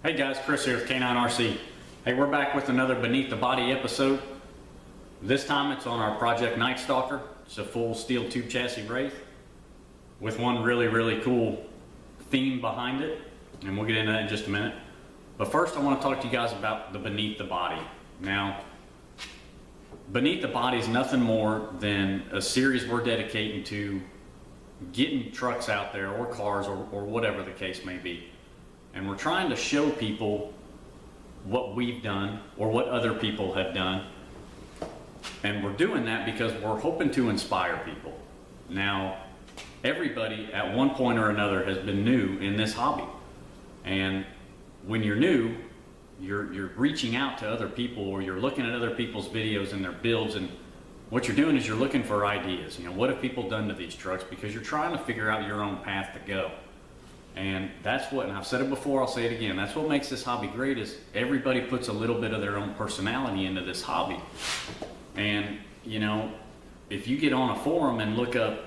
Hey guys, Chris here with K9RC. Hey, we're back with another Beneath the Body episode. This time it's on our Project Night Stalker. It's a full steel tube chassis Wraith with one really cool theme behind it, and we'll get into that in just a minute. But first I want to talk to you guys about the Beneath the Body. Now, Beneath the Body is nothing more than a series we're dedicating to getting trucks out there, or cars, or whatever the case may be. And we're trying to show people what we've done or what other people have done. And we're doing that because we're hoping to inspire people. Now, everybody at one point or another has been new in this hobby. And when you're new, you're reaching out to other people, or you're looking at other people's videos and their builds, and what you're doing is you're looking for ideas. You know, what have people done to these trucks? Because you're trying to figure out your own path to go. And that's what, and I've said it before, I'll say it again, that's what makes this hobby great, is everybody puts a little bit of their own personality into this hobby. And, you know, if you get on a forum and look up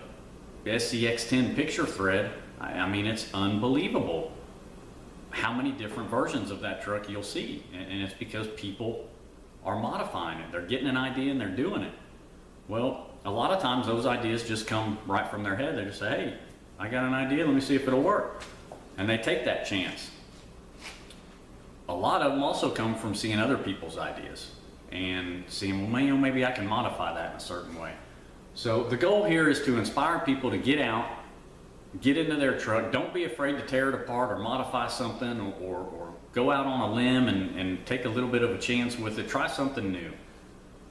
SCX10 picture thread, I mean, it's unbelievable how many different versions of that truck you'll see. And it's because people are modifying it. They're getting an idea and they're doing it. Well, a lot of times those ideas just come right from their head. They just say, hey, I got an idea, let me see if it'll work. And they take that chance. A lot of them also come from seeing other people's ideas and seeing, well, maybe I can modify that in a certain way. So the goal here is to inspire people to get out, get into their truck. Don't be afraid to tear it apart or modify something, or go out on a limb and take a little bit of a chance with it. Try something new.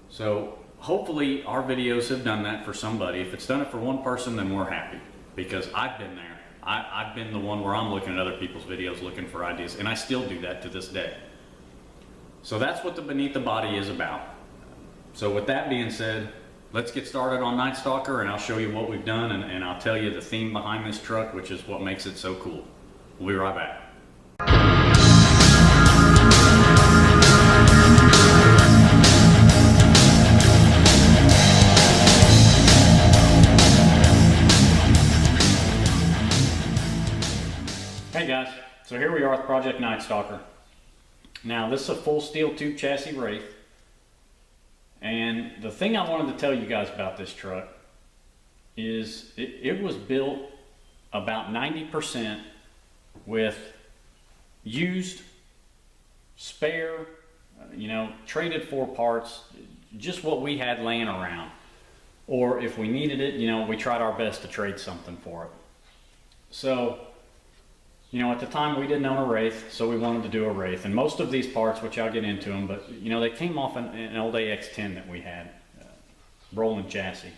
So hopefully our videos have done that for somebody. If it's done it for one person, then we're happy, because I've been there. I've been the one where I'm looking at other people's videos looking for ideas, and I still do that to this day. So that's what the Beneath the Body is about. So with that being said, let's get started on Night Stalker, and I'll show you what we've done, and I'll tell you the theme behind this truck, which is what makes it so cool. We'll be right back. Hey guys, so here we are with Project Night Stalker. Now this is a full steel tube chassis Wraith, and the thing I wanted to tell you guys about this truck is it was built about 90% with used, spare, traded for parts, just what we had laying around. Or if we needed it, we tried our best to trade something for it. So, at the time we didn't own a Wraith, so we wanted to do a Wraith. And most of these parts, which I'll get into them, but they came off an old AX10 that we had, rolling chassis.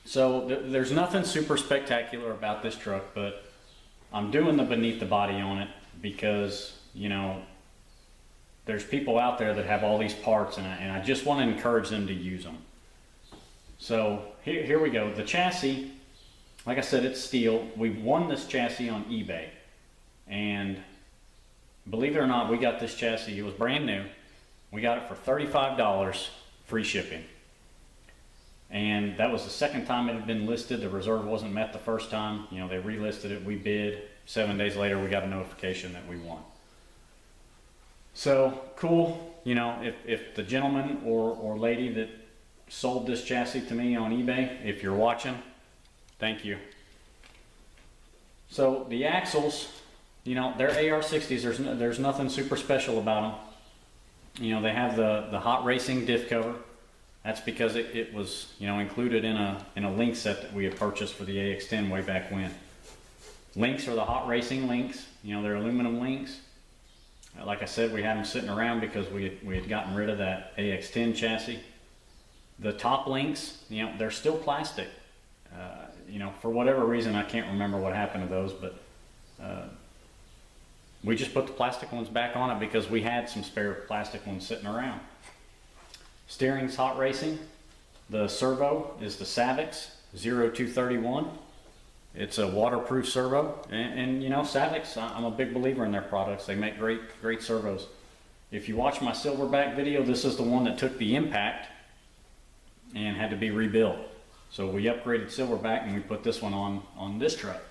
So there's nothing super spectacular about this truck, but I'm doing the Beneath the Body on it because, there's people out there that have all these parts, and I just want to encourage them to use them. So here we go. The chassis, like I said, it's steel. We won this chassis on eBay, and believe it or not, we got this chassis. It was brand new. We got it for $35, free shipping. And that was the second time it had been listed. The reserve wasn't met the first time. They relisted it. We bid. 7 days later, we got a notification that we won. So cool. If the gentleman or lady that sold this chassis to me on eBay, if you're watching, thank you. So the axles, they're AR60s. There's nothing super special about them. They have the hot racing diff cover. That's because it was included in a link set that we had purchased for the AX10 way back when. Links are the hot racing links. They're aluminum links. Like I said, we had them sitting around because we had gotten rid of that AX10 chassis. The top links, they're still plastic. For whatever reason, I can't remember what happened to those, but we just put the plastic ones back on it because we had some spare plastic ones sitting around. Steering's hot racing. The servo is the Savix 0231. It's a waterproof servo, and Savix, I'm a big believer in their products. They make great servos. If you watch my Silverback video, this is the one that took the impact and had to be rebuilt. So we upgraded Silverback and we put this one on this truck.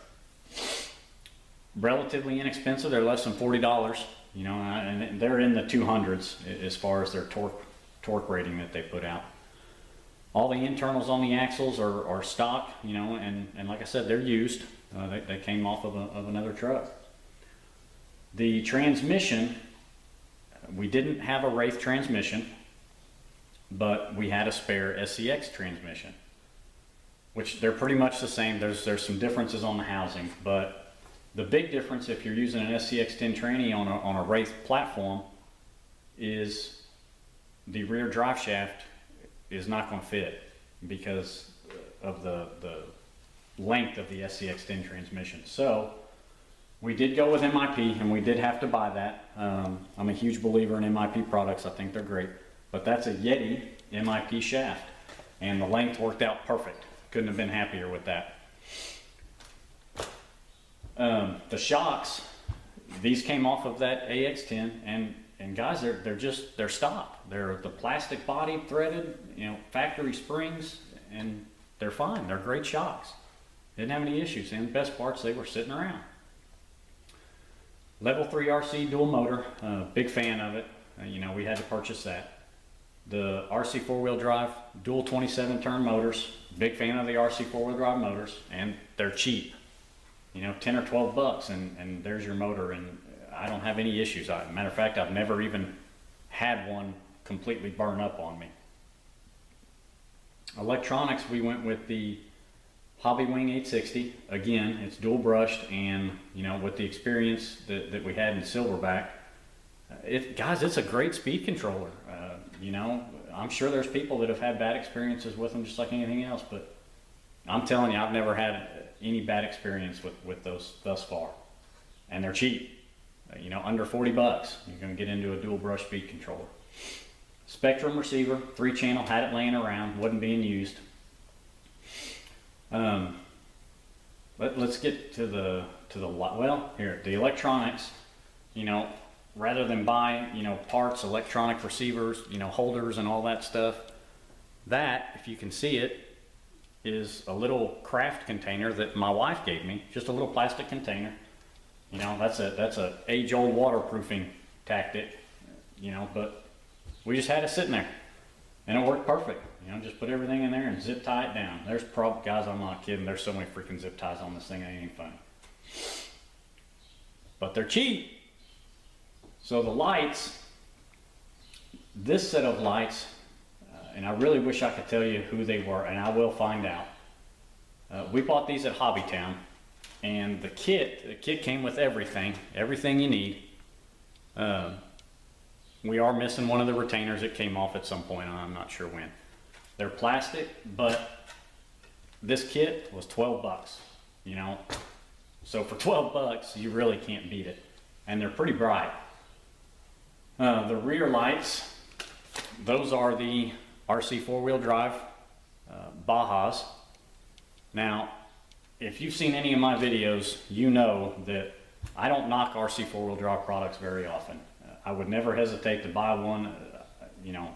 relatively inexpensive. They're less than $40, you know, and they're in the 200s as far as their torque rating that they put out. All the internals on the axles are stock, you know, and like I said, they're used. They came off of another truck. The transmission, we didn't have a Wraith transmission, but we had a spare SCX transmission, which they're pretty much the same. There's some differences on the housing, but the big difference if you're using an SCX 10 tranny on a Wraith platform is the rear drive shaft is not going to fit because of the length of the SCX 10 transmission. So we did go with MIP, and we did have to buy that. I'm a huge believer in MIP products. I think they're great, but that's a Yeti MIP shaft, and the length worked out perfect. Couldn't have been happier with that. The shocks, these came off of that AX10, and guys, they're stock. They're the plastic body threaded, you know, factory springs, and they're fine. They're great shocks. Didn't have any issues, and the best parts, they were sitting around. Level 3 RC dual motor, big fan of it. You know, we had to purchase that. The RC 4-wheel drive, dual 27 turn motors, big fan of the RC 4-wheel drive motors, and they're cheap. You know, 10 or 12 bucks, and there's your motor, and I don't have any issues. Matter of fact, I've never even had one completely burn up on me. Electronics, we went with the Hobby Wing 860. Again, it's dual brushed, and you know, with the experience that we had in Silverback, guys, it's a great speed controller. You know, I'm sure there's people that have had bad experiences with them just like anything else, but I'm telling you, I've never had any bad experience with those thus far. And they're cheap. You know, under 40 bucks, you're going to get into a dual brush speed controller. Spectrum receiver, 3-channel, had it laying around, wasn't being used. Let's get to the electronics. You know, rather than buy, you know, parts, electronic receivers, you know, holders and all that stuff, that, if you can see it, is a little craft container that my wife gave me, just a little plastic container. You know, that's a age-old waterproofing tactic, you know, but we just had it sitting there, and it worked perfect. You know, just put everything in there and zip tie it down. There's guys, I'm not kidding, there's so many freaking zip ties on this thing, it ain't funny. But they're cheap. So the lights, this set of lights, and I really wish I could tell you who they were, and I will find out. We bought these at Hobbytown, and the kit came with everything you need. We are missing one of the retainers. It came off at some point, I'm not sure when. They're plastic, but this kit was 12 bucks, you know. So for 12 bucks, you really can't beat it. And they're pretty bright. The rear lights, those are the RC 4-wheel drive Bajas. Now, if you've seen any of my videos, you know that I don't knock RC 4-wheel drive products very often. I would never hesitate to buy one. You know,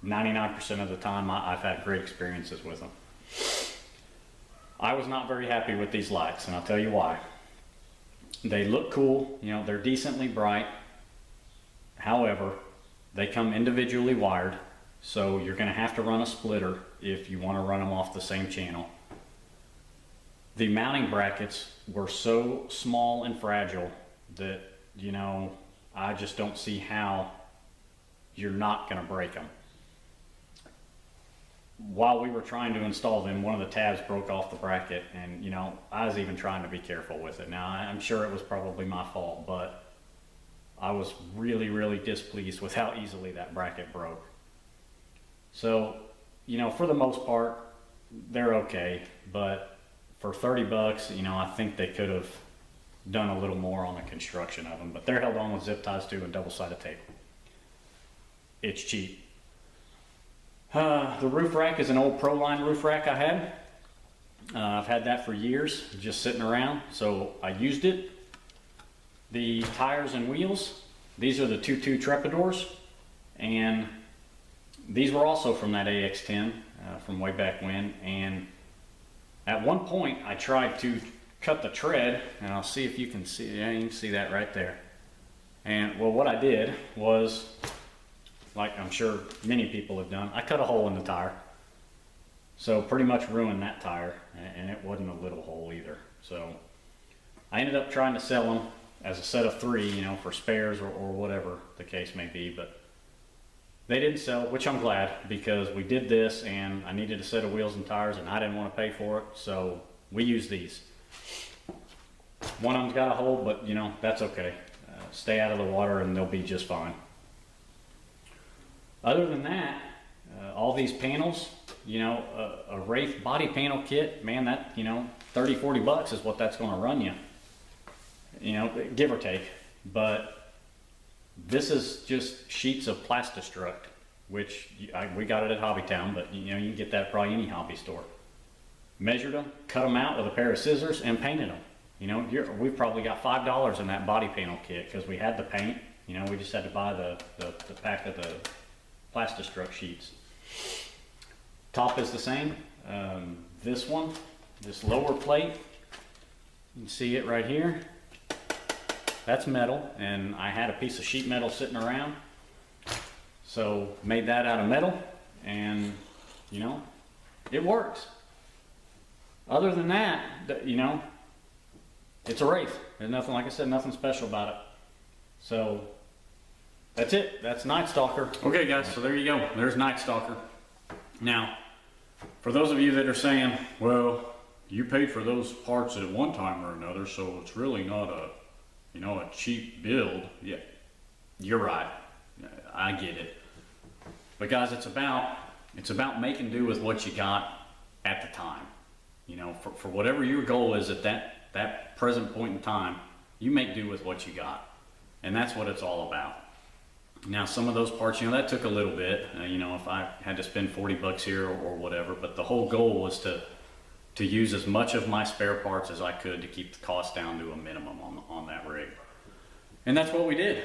99% of the time I've had great experiences with them. I was not very happy with these lights, and I'll tell you why. They look cool, you know, they're decently bright. However, they come individually wired, so you're going to have to run a splitter if you want to run them off the same channel. The mounting brackets were so small and fragile that, you know, I just don't see how you're not going to break them. While we were trying to install them, one of the tabs broke off the bracket, and you know, I was even trying to be careful with it. Now, I'm sure it was probably my fault, but I was really displeased with how easily that bracket broke. So, you know, for the most part, they're okay, but for 30 bucks, you know, I think they could have done a little more on the construction of them, but they're held on with zip ties too and double-sided tape. It's cheap. The roof rack is an old Proline roof rack I had. I've had that for years, just sitting around, so I used it. The tires and wheels, these are the 2.2 Trepadors, and these were also from that AX10 from way back when. And at one point I tried to cut the tread, and I'll see if you can see, yeah, you can see that right there. And well, what I did was, like I'm sure many people have done, I cut a hole in the tire. So pretty much ruined that tire, and it wasn't a little hole either. So I ended up trying to sell them as a set of 3, you know, for spares or whatever the case may be, but they didn't sell, which I'm glad, because we did this and I needed a set of wheels and tires and I didn't want to pay for it, so we used these. One of them's got a hole, but you know, that's okay. Stay out of the water and they'll be just fine. Other than that, all these panels, you know, a Wraith body panel kit, man, that, you know, 30, 40 bucks is what that's going to run you. You know, give or take. But this is just sheets of Plastistruct, which we got it at Hobbytown, but you know, you can get that at probably any hobby store. Measured them, cut them out with a pair of scissors, and painted them. You know, we've probably got $5 in that body panel kit because we had the paint. You know, we just had to buy the pack of the Plastistruct sheets. Top is the same. This one, this lower plate, you can see it right here. That's metal, and I had a piece of sheet metal sitting around, so made that out of metal, and you know, it works. Other than that, you know, it's a Wraith. There's nothing, like I said, nothing special about it. So that's it. That's Night Stalker. Okay, guys. So there you go. There's Night Stalker. Now, for those of you that are saying, well, you paid for those parts at one time or another, so it's really not a, you know, a cheap build. Yeah, you're right. I get it. But guys, it's about making do with what you got at the time. You know, for whatever your goal is at that present point in time, you make do with what you got. And that's what it's all about. Now, some of those parts, you know, that took a little bit, you know, if I had to spend 40 bucks here or whatever, but the whole goal was to use as much of my spare parts as I could to keep the cost down to a minimum on that rig. And that's what we did.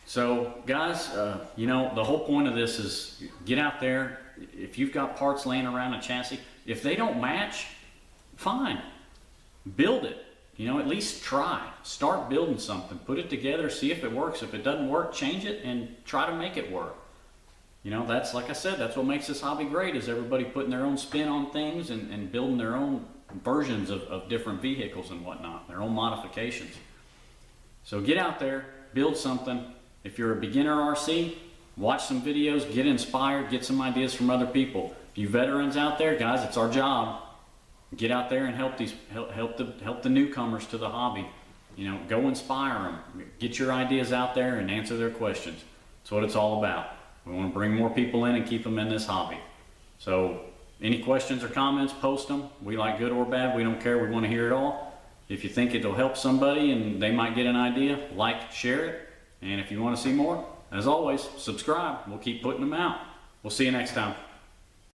So guys, you know, the whole point of this is get out there. If you've got parts laying around a chassis, if they don't match, fine, build it. You know, at least try. Start building something. Put it together, see if it works. If it doesn't work, change it and try to make it work. You know, that's, like I said, that's what makes this hobby great, is everybody putting their own spin on things and building their own versions of different vehicles and whatnot, their own modifications. So get out there, build something. If you're a beginner RC, watch some videos, get inspired, get some ideas from other people. You veterans out there, guys, it's our job. Get out there and help the newcomers to the hobby. You know, go inspire them. Get your ideas out there and answer their questions. That's what it's all about. We want to bring more people in and keep them in this hobby. So any questions or comments, post them. We like good or bad. We don't care. We want to hear it all. If you think it'll help somebody and they might get an idea, like, share it. And if you want to see more, as always, subscribe. We'll keep putting them out. We'll see you next time.